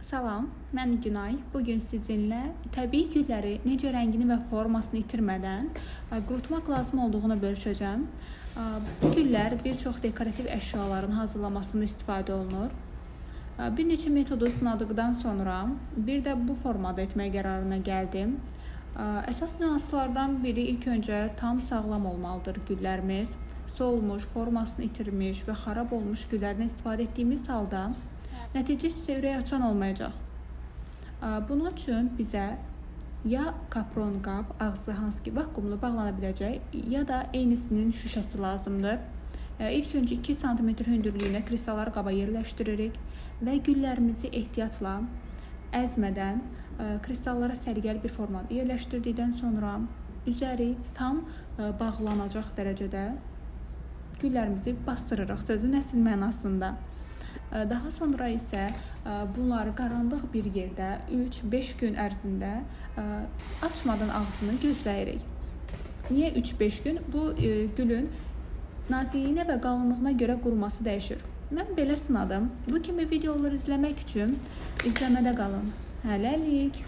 Salam, mən Günay. Bugün sizinlə təbii gülləri necə rəngini və formasını itirmədən qurutmaq lazım olduğunu bölüşəcəm. Bu güllər bir çox dekorativ əşyaların hazırlamasında istifadə olunur. Bir neçə metodu sınadıqdan sonra bir də bu formada etmək qərarına gəldim. Əsas nüanslardan biri ilk öncə tam sağlam olmalıdır güllərimiz. Solmuş, formasını itirmiş və xarab olmuş güllərdən istifadə etdiyimiz halda nəticə heç ürək açan olmayacaq. Bunun üçün bizə ya kapron qab, ağzı hansı ki vakuumlu bağlana biləcək, ya da eynisinin şüşəsi lazımdır. İlk öncə 2 sm hündürlüyünə kristalları qaba yerləşdiririk və güllərimizi ehtiyatla əzmədən kristallara sərgəli bir formada yerləşdirdikdən sonra üzəri tam bağlanacaq dərəcədə güllərimizi bastırırıq sözün əsl mənasında. Daha sonra isə bunları qaranlıq bir yerdə 3-5 gün ərzində açmadan ağzını gözləyirik. Niyə 3-5 gün? Bu gülün nazikliyinə və qalınlığına görə quruması dəyişir. Mən belə sınadım. Bu kimi videoları izləmək üçün izləmədə qalın. Hələlik.